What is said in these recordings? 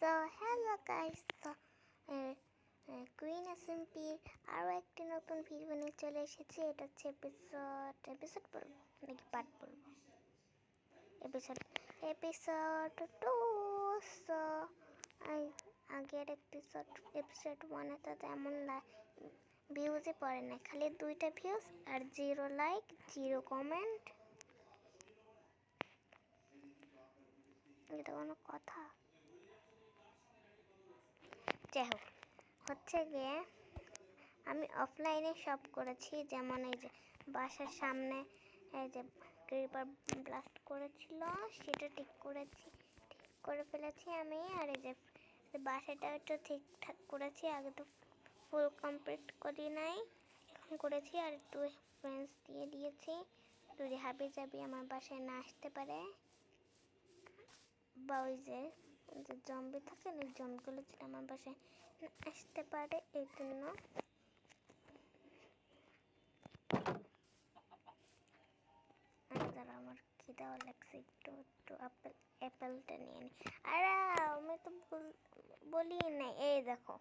So hello guys, তো queen এসএমপির আরও একটি নতুন ভিডিও নিয়ে চলে এসেছি। এটা হচ্ছে এপিসোড বলবো নাকি পার্ট বলবো, এপিসোড 2। সো আগের এপিসোড 1-এ তো তেমন ভিউজই পড়ে না, খালি 2টা ভিউজ আর 0 লাইক 0 কমেন্ট। এটা কোনো কথা? যাই হোক, হচ্ছে গিয়ে আমি অফলাইনে সব করেছি, যেমন এই যে বাসার সামনে এই যে ক্রিপার ব্লাস্ট করেছিল সেটা ঠিক করে ফেলেছি আমি। আর এই যে বাসাটা একটু ঠিকঠাক করেছি, আগে তো ফুল কমপ্লিট করি নাই, এখন করেছি। আর একটু ফ্রেন্ডস দিয়ে দিয়েছি, যদি হাবি যাবি আমার বাসায় না আসতে পারে, বা ওই যে জম্বি থাকে না, জম্বিগুলো ছিল আমার বাসায় আসতে পারে, এই জন্য। আমার খিদাও লাগছে, একটু অ্যাপেলটা নিয়ে নিই। আরে আমি তো বলি না, এই দেখো,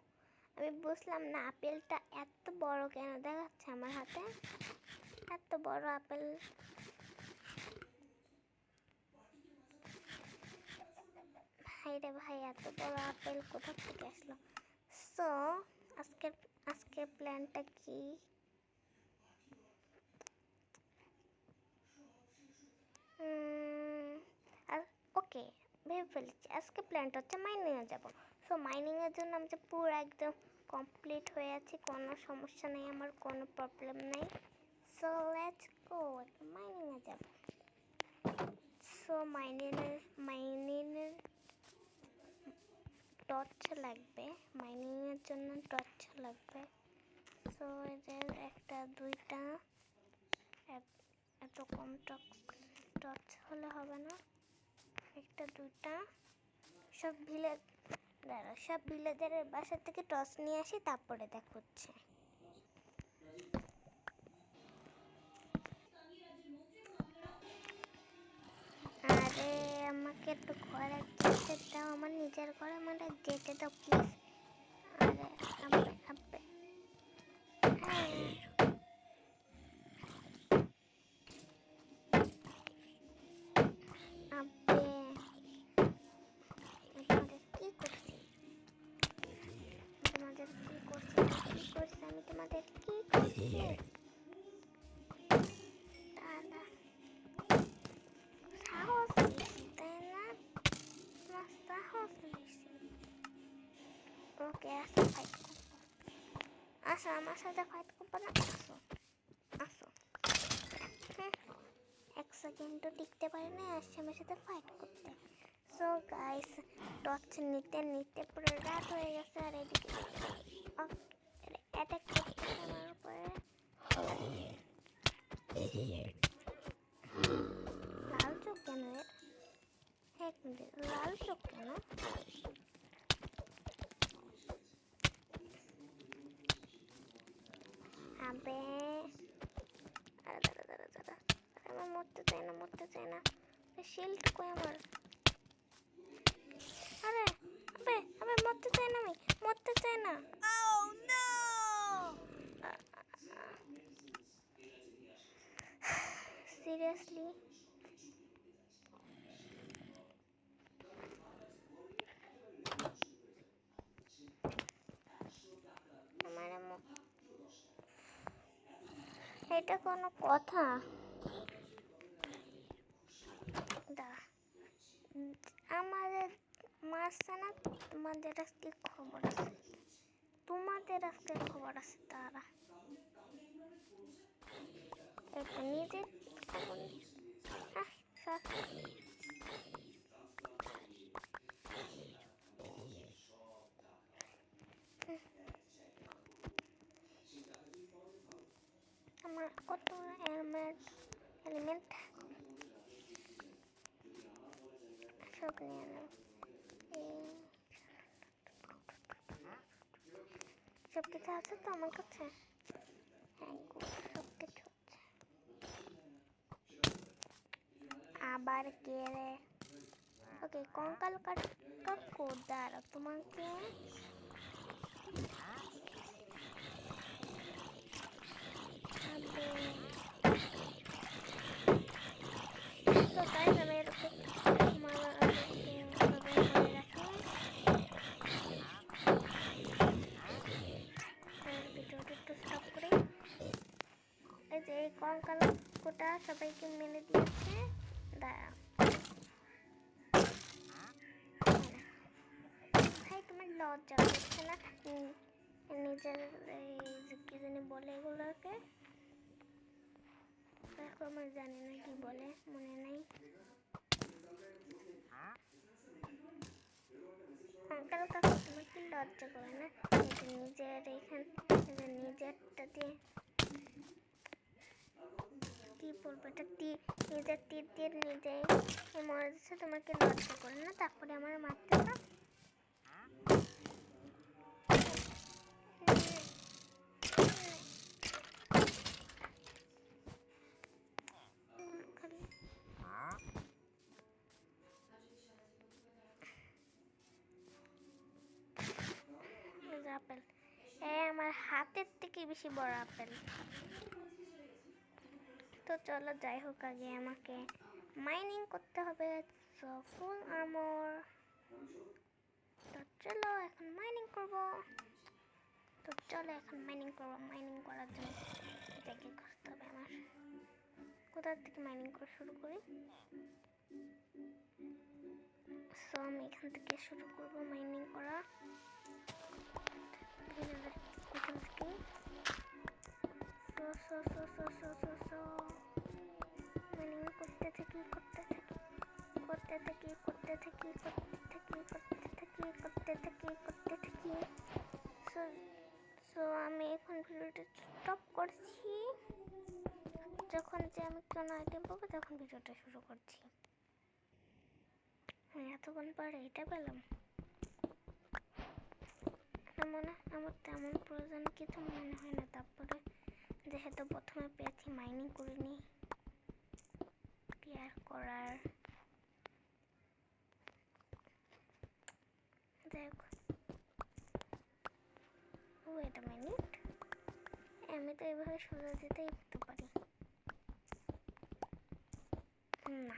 আমি বুঝলাম না আপেলটা এত বড় কেন দেখাচ্ছে আমার হাতে, এত বড় আপেল। ভাই রে ভাই, এত বড় আপেল কোথা থেকে আসলো? সো আজকের প্ল্যানটা কি? আর ওকে, ভেবে ফেলেছি, আজকে প্ল্যানটা হচ্ছে মাইনিংয়ে যাব। সো মাইনিংয়ের জন্য আমি যে পুরো একদম কমপ্লিট হয়ে আছি, কোনো সমস্যা নেই, আমার কোনো প্রবলেম নেই। সো লেটস গো, মাইনিংয়ে যাব। সো মাইনিংয়ের টর্চ লাগবে, মাইনিংয়ের জন্য টর্চ লাগবে। সো এই যে 1টা 2টা, এত কম টর্চ হলে হবে না, 1টা 2টা। সব ভিলেজারের বাসা থেকে টর্চ নিয়ে আসি, তারপরে দেখাচ্ছে। আরে আমাকে একটু ঘরে যেতে দাও, আমার নিজের ঘরে মানে যেতে দাও প্লিজ। আরে আব্বে আব্বে, আব্বে তোমাদের কি করছি, আমি তোমাদের কি করছি? দাদা সাহস বেশি, তাই না? তোমার সাহস বেশি। ওকে, আসো ফাইট করবো, আসো আমার সাথে ফাইট করবো না? আসো 1 সেকেন্ডও টিকতে পারি না, আসছে আমার সাথে ফাইট করতে। সো গাইস, টর্চ নিতে পুরো রাত হয়ে গেছে, আর এদিকে অ্যাটাক করছে আমার উপরে। লাল চোখ কেন এর? এক মিনিট, লাল চোখ কেন? আবে দাঁড়া, আমার মরতে চাই না, শিল্ড কই আমার? আরে আবে মরতে চাই না, আমি মরতে চাই না। সিরিয়াসলি? এটা কোনো কথা? আমাদের মারছে না, তোমাদের আজকে খবর আছে, তারা এটা নিজের খবর। আমার কত এলিমেন্ট সব নিয়ে নেব, সব কিছু আছে তো আমার কাছে। হ্যাঁ, সব কিছু আছে। আবার কে রে? ওকে, কঙ্কাল কাকু দাঁড়াও, তোমাকে তো তাই আমি এরকম মনে রাখি। ভিডিওটা একটু স্টপ করে এই যে এই কঙ্কাল কোটা সবাইকে মেনে দিয়েছে। দাঁড়া ভাই, তোমার লজ্জা করছে না নিজের এই কি জানি বলে এগুলোকে? দেখো আমার জানি না কি বলে, মনে নেই। কঙ্কাল কাকু তোমার কি লজ্জা করে না নিজের এইখান নিজেরটা দিয়ে কি বলবো, এটা নিজের তীর দিয়ে নিজেই মরে যাচ্ছে, তোমাকে লজ্জা করে না তারপরে আমার মারতে না? আপেল আমার হাতের থেকে বেশি বড় আপেল। তো চলো যাই হোক, আগে আমাকে মাইনিং করতে হবে। সো ফুল আর্মর, তো চলো এখন মাইনিং করব। তো চলো এখন মাইনিং করবো। মাইনিং করার জন্য এটাকে খুঁজতে হবে আমার। কোথা থেকে মাইনিং করা শুরু করি? সো আমি এখান থেকে শুরু করব মাইনিং করা। এখান থেকে মাইনিং করতে থাকি। সো আমি এখন ভিডিওটা স্টপ করছি। যখন যে আমি কোনো আইটেম পাবো তখন ভিডিওটা শুরু করছি। এতক্ষণ পরে এটা পেলাম। মনে আমার তেমন প্রয়োজন কিছু মনে হয় না। তারপরে যেহেতু প্রথমে পেয়েছি মাইনিং করিনি, কেয়ার করার দেখ। ওয়েট আ মিনিট, আমি তো এইভাবে সোজা যেতেই করতে পারি না।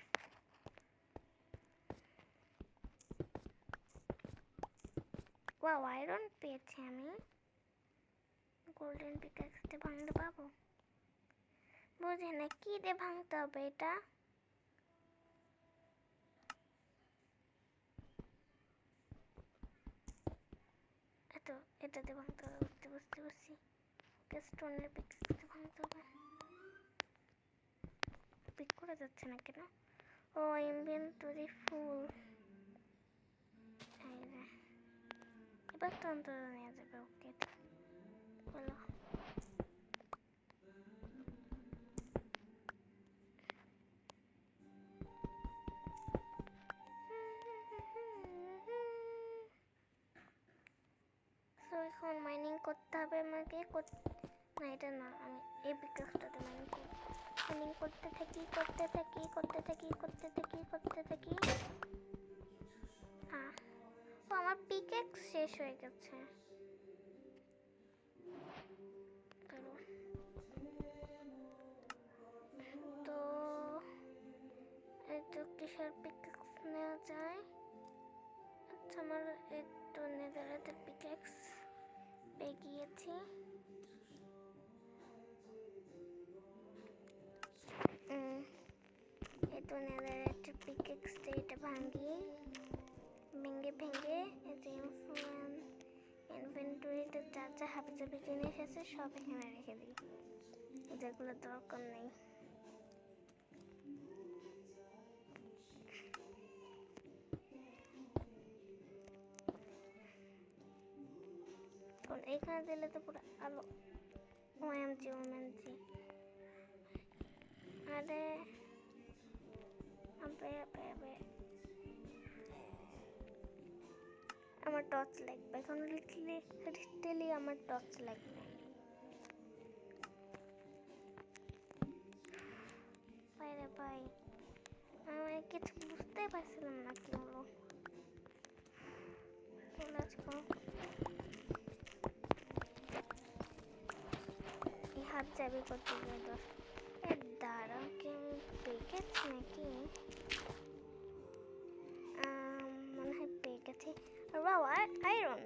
ওয়াও, আয়রন পেয়েছি আমি। গোল্ডেন পিকাক্স দিয়ে ভাঙতে পারবো? বুঝি না কি দিয়ে ভাঙতে হবে এটা। এটাতে ভাঙতে হবে, বুঝতে পারছি। স্টোনের পিকাক্স দিয়ে ভাঙতে হবে। পিক করে যাচ্ছে না কেন? ও ইনভেন্টরি ফুল। এবার তো অন্তত নেওয়া যাবে। ওকে বলো। তো এখন মাইনিং করতে হবে আমাকে। না এটা না, আমি এই পিকাক্সটাতে মাইনিং করব। মাইনিং করতে থাকি। হ্যাঁ, ও আমার পিকাক্স শেষ হয়ে গেছে। তো এই তো কিসের পিকাক্স নেওয়া যায়? আচ্ছা, আমার একটু নেদারের পিকাক্স পেয়ে গিয়েছি। এই তো নেদারের পিকাক্স দিয়ে এটা ভেঙে এই যে ইনভেন্টরিতে যা যা হাবিজাবি জিনিস আছে সব এখানে রেখে দিই, যেগুলো দরকার নেই। এখানে দিলে তো পুরো আলো। ওএমজি। আরে আমার টর্চ লাগবে এখন। লিটারালি আমার টর্চ লাগবে। ভাই আমি কিছু বুঝতে বুঝতেই পারছিলাম না কি হলো। এই হাত চাবি করতে গিয়ে দোষ। দাঁড়া, কি আমি পেয়ে গেছি নাকি? মনে হয় পেয়ে গেছি। Wow, iron.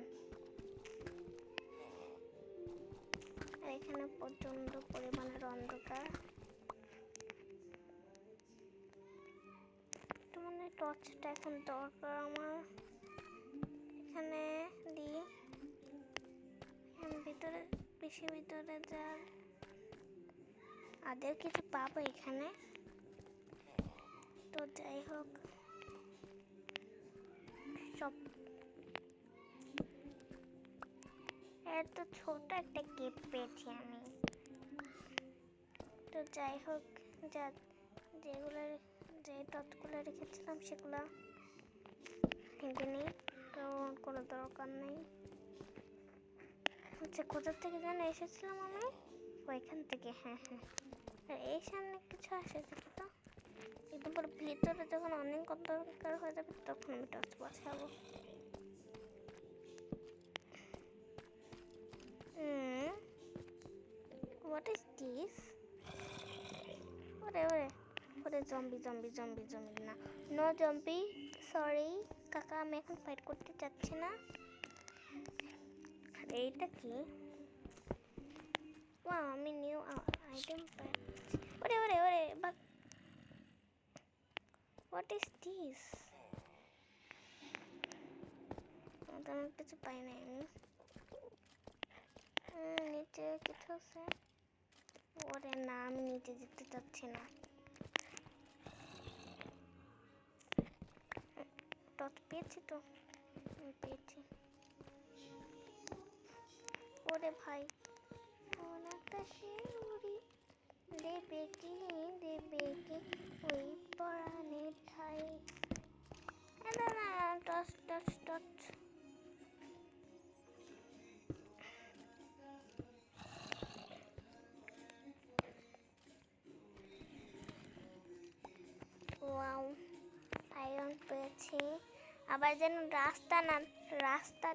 আর এখানে প্রচন্ড পরিমাণের অন্ধকার। তো মানে টর্চটা এখন দরকার আমার। এখানে দিই, ভিতরে বেশি ভিতরে যা আদের কিছু পাবো এখানে। তো যাই হোক, সব এত ছোট একটা কেপ পেয়েছি আমি। তো যাই হোক, যেগুলো যে টর্চগুলো রেখেছিলাম সেগুলো ভেঙে নিই, কারণ কোনো দরকার নেই। আচ্ছা, কোথা থেকে যেন এসেছিলাম আমি? ওইখান থেকে। হ্যাঁ হ্যাঁ, আর এই সামনে কিছু আসেছে তো। একদম পুরো ভিতরে যখন অনেক অন্ধকার হয়ে যাবে তখন আমি টর্চ বসাবো। What is this? ওরে ওরে ওরে, জম্বি জম্বি জম্বি জম্বি না, নো জম্বি, সরি কাকা, আমি এখন ফাইট করতে চাচ্ছি না। এইটা কি? ওয়াও, আমি নিউ আইটেম পাচ্ছি। ওরে ওরে ওরে, বাক। What is this? তেমন কিছু পাই নাই আমি। নিচে কিছু আছে? ওরে না, আমি নিচে যেতে চাচ্ছি না। টর্চ পেয়েছি তো, পেয়েছি। ওরে ভাই, ওনাটা শিউরি দেবে কি ওই পরাণের ঠাই। না না, torch torch torch. Wow, iron পেয়েছি। আবার যেন রাস্তা না, রাস্তা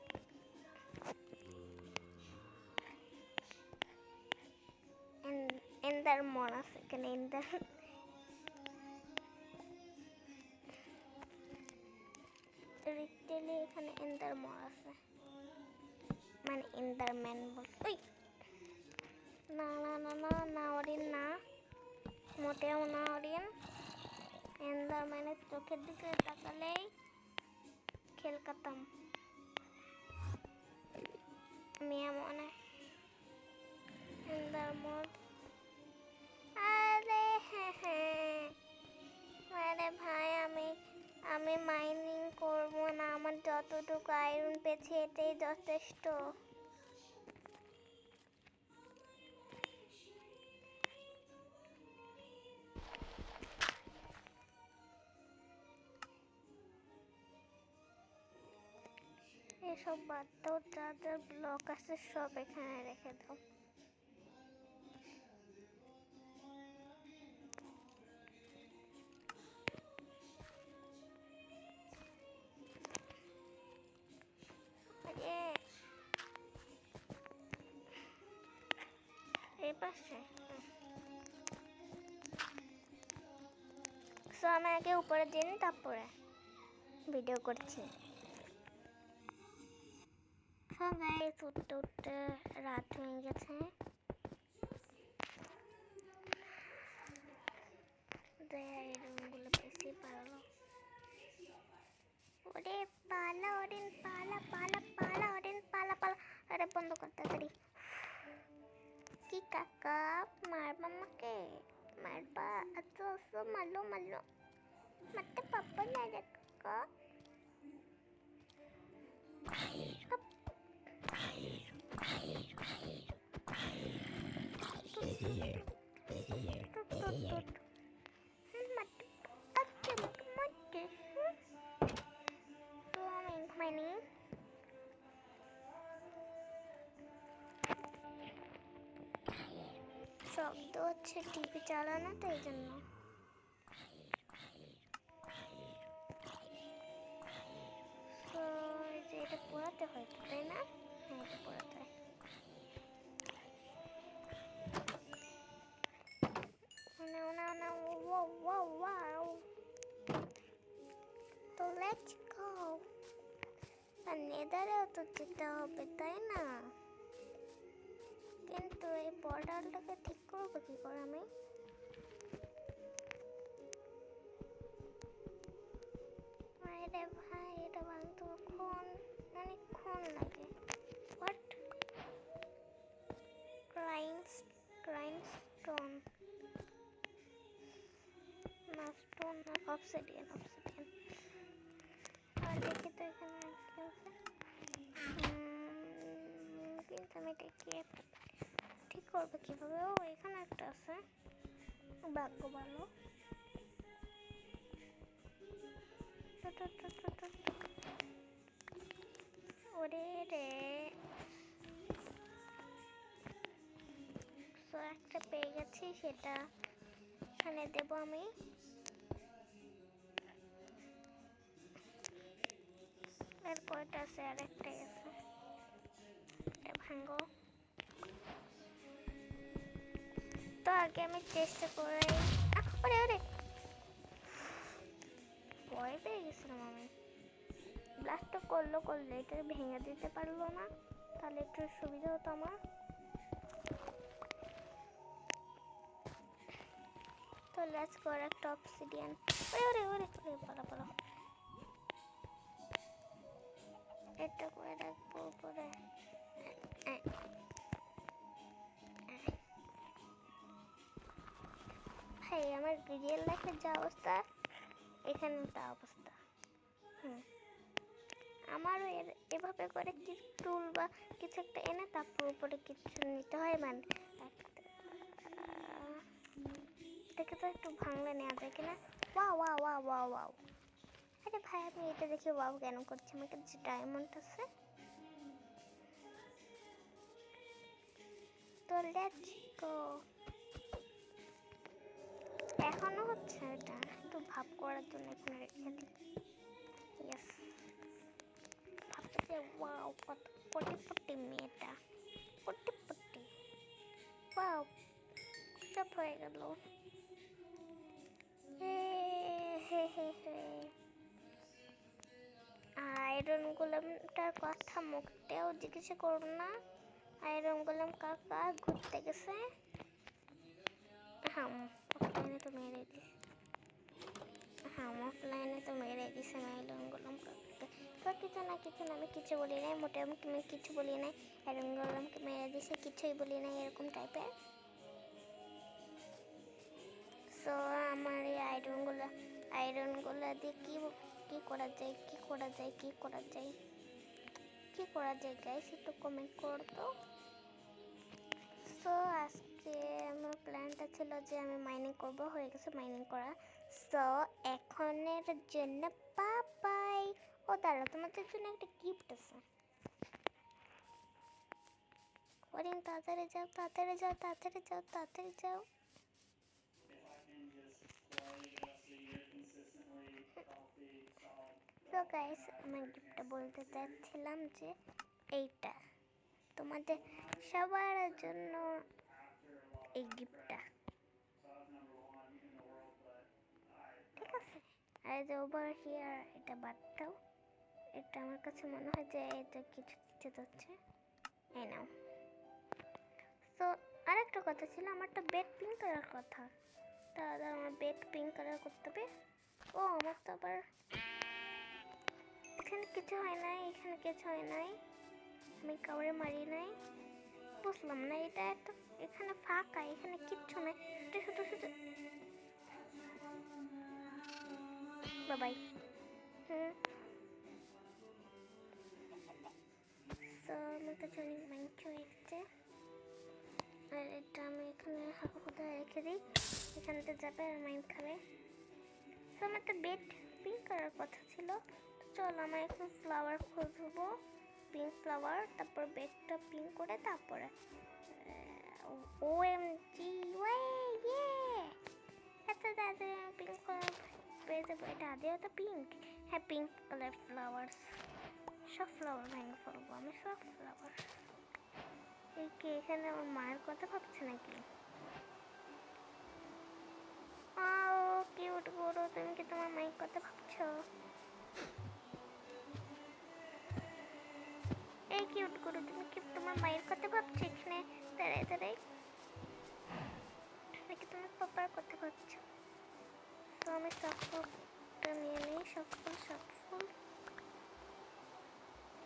এন্ডার মন আছে এখানে। এন্ডার রিটেলে এখানে এন্ডার মন আছে, মানে এন্ডারম্যান বল। ওই না না না না না, অরিন না, মোটেও না অরিন। এন্ডারম্যানের চোখের দিকে তাকালেই খেল খতম। আমি এমন এন্ডার মোড। আরে হ্যাঁ হ্যাঁ, আরে ভাই, আমি মাইনিং করবো না, আমার যতটুকু আয়রন পেয়েছি এটাই যথেষ্ট। এসব বাদ দাও, যা যা ব্লক আছে সব এখানে রেখে দাও। এই পাশে আমি আগে উপরে দিন, তারপরে ভিডিও করছি। উঠতে উঠতে রাত হয়ে গেছে। এই রুমগুলো বেশি ভালো। ওরে পালা ওরেন, পালা পালা পালা ওরেন, পালা পালা। আরে বন্ধ কর তাড়াতাড়ি। কি কাকা, মারবা আমাকে? মারবা? আচ্ছা আচ্ছা, মারলো মারলো, মারতে পারবো না রে কাকা। তো আমি ঘুমাইনি। শব্দ হচ্ছে টিভি চালানো, তো এই জন্য। পড়তে হয় তো, তাই না? হ্যাঁ, এটা পড়তে হয়। নাও নাও নাও, ওয়াও ওয়াও ওয়াও। তো লেটস গো। আর নেদারেও তো যেতে হবে, তাই না? কিন্তু এই পোর্টালটাকে ঠিক করবো কি করে আমি? আরে ভাই, এটা ভাঙতে অনেকক্ষণ লাগে। হোয়াট? গ্রাইন্ডস্টোন না, স্টোন না, অবসিডিয়ান। আর দেখি তো এখানে কি আছে। কিন্তু আমি এটা কি ঠিক করবো কিভাবে? ও, এখানে একটা আছে, ভাগ্য ভালো। ওরে রে, তো একটা পেয়ে গেছি, সেটা এখানে দেবো আমি। আর কয়টা আছে? আর একটাই আছে, এটা ভাঙো। তো আগে আমি চেষ্টা করে, ওরে ওরে, ভয় পেয়ে গেছিলাম আমি। ব্লাস্টটা করলো এটা ভেঙে দিতে পারলো না, তাহলে একটু সুবিধা হতো আমার। তো লেটস গো, একটা অবসিডিয়ান। ওরে ওরে ওরে, পালা। এটা করে রাখবো উপরে। ভাই, আমার রিয়েল লাইফের যা অবস্থা, এখানে তা অবস্থা। আমারও এভাবে করে কি টুল বা কিছু একটা এনে তারপর উপরে কিছু নিতে হয়। মানে দেখে তো একটু ভাঙলে নেওয়া যায় কিনা। ওয়াও। আরে ভাই, আমি এটা দেখে ওয়াও কেন করছি? আমার কাছে ডায়মন্ড আছে। তো লেটস গো। এখনো হচ্ছে, এটা একটু ভাব করার জন্য এখানে রেখে দিই। ইয়েস, ভাবতে ওয়াও, কত পটি মেয়েটা, পটি। ওয়াও, সব হয়ে গেল। হে। আয়রন গোলামটার কথা মুখতেও জিজ্ঞাসা করো না। আয়রন গোলাম কাকা ঘুরতে গেছে। অফলাইনে তো মেরে দিছে আয়রন গোলাম কাকাকে। তো কিছু না, আমি কিছু বলি নাই, মোটামুটি আমি কিছু বলি নাই। আয়রন গোলামকে মেরে দিছে, কিছুই বলি নাই, এরকম টাইপের। সো আমার এই আয়রনগুলা দিয়ে কি করা যায় গাইস, একটু কমেন্ট করতো। সো আজকে আমার প্ল্যানটা ছিল যে আমি মাইনিং করব, হয়ে গেছে মাইনিং করা। সো এখনের জন্য বাই। ও দাঁড়াও, তোমাদের জন্য একটা গিফট আছে। ওরিন, তাড়াতাড়ি যাও। তো গাইস, আমার গিফটটা বলতে চাচ্ছিলাম যে এইটা তোমাদের সবার জন্য, এই গিফটটা, ঠিক আছে? আর যে ওভার হিয়ার, এটা বাদ দাও। এটা আমার কাছে মনে হয় যে এটা কিছু দিতে যাচ্ছে। এই নাও। তো আরেকটা কথা ছিল, আমারটা বেড পিঙ্ক করার কথা। তাহলে আমার বেড পিঙ্ক কালার করতে হবে। ও, আমার তো আবার এখানে কিছু হয় নাই, আমি কাউরে মারি নাই। বুঝলাম না, এটা একটা এখানে ফাঁকা, এখানে কিচ্ছু নাই, এটা শুধু বাবাই। তো আমার কাছে অনেক মাইন্ড হয়ে গেছে। আর এটা আমি এখানে কোথায় রেখে দিই, এখানতে যাবে আর মাইন্ড খাবে। তো আমার তো বেড পিঙ্ক করার কথা ছিল। তো চল, আমরা এখন ফ্লাওয়ার খুঁজবো, পিঙ্ক ফ্লাওয়ার, তারপর বেডটা পিঙ্ক করে, তারপরে OMG, ইয়ে, এত তাড়াতাড়ি আমি পিঙ্ক কালার পেয়ে যাবো। এটা আদেও তো পিঙ্ক? হ্যাঁ, পিঙ্ক কালার ফ্লাওয়ার্স, সব ফ্লাওয়ার ভেঙে ফেলবো, আমি সব ফ্লাওয়ার। এই কি এখানে আমার মায়ের কথা ভাবছে নাকি? কিউট গরু, তুমি কি তোমার মায়ের কথা ভাবছো? এই কিউট গরু, তুমি কি তোমার মায়ের কথা ভাবছো এখানে দাঁড়াই দাঁড়াই, নাকি তোমার পাপার কথা ভাবছো? তো আমি সব ফুলটা নিয়ে নিই, সব ফুল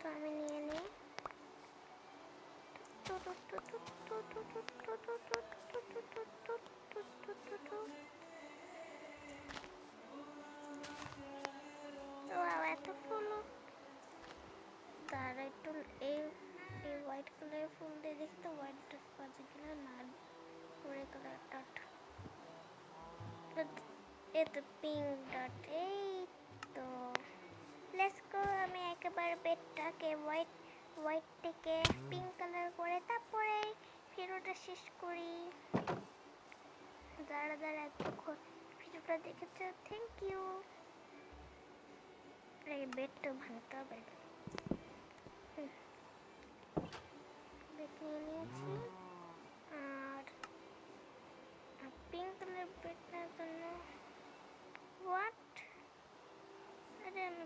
তো আমি নিয়ে নিই। এত ফুল, তার একটু এই এই হোয়াইট কালারের ফুল দিয়ে দেখি তো হোয়াইট ডট পাওয়া কিনা, না গ্রে কালার ডট, এই তো পিঙ্ক ডট, এই তো লেটস গো। আমি একেবারে বেডটাকে হোয়াইট থেকে পিঙ্ক কালার করে তারপরে ভিডিওটা শেষ করি। যারা যারা এতক্ষণ ভিডিওটা দেখেছে থ্যাংক ইউ। এই বেডটা ভাঙতে হবে, বেড নিয়ে নিয়েছি। আর পিঙ্ক কালার বেডটার জন্য হোয়াট, আরে আমি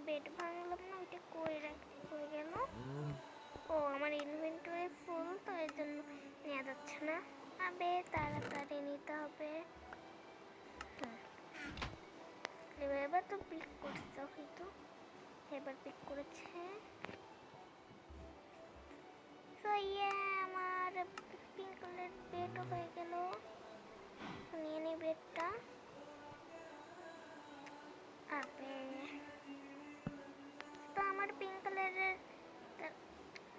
বেড ভাঙলাম না, ওইটা কই গেল? ও আমার ইনভেন্টরি ফুল, তো এর জন্য নেওয়া যাচ্ছে না। আবে তাড়াতাড়ি নিতে হবে। এবার তো পিক করছে, হয়তো এবার পিক করেছে। তো আমার পিঙ্ক কালার বেডও হয়ে গেল, নিয়ে নিই বেডটা। আবে তো আমার পিঙ্ক কালারের,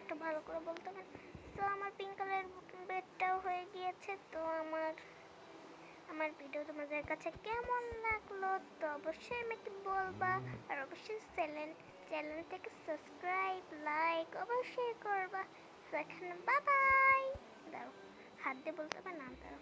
একটু ভালো করে বলতে হবে। তো আমার পিঙ্ক কালার বেডটাও হয়ে গিয়েছে। তো আমার ভিডিও তোমাদের কাছে কেমন লাগলো তো অবশ্যই আমাকে বলবা, আর অবশ্যই চ্যানেলটাকে সাবস্ক্রাইব লাইক অবশ্যই করবা। তো এখন বাই বাই, দাঁড়াও হাত দিয়ে বলতে হবে না, দাঁড়াও।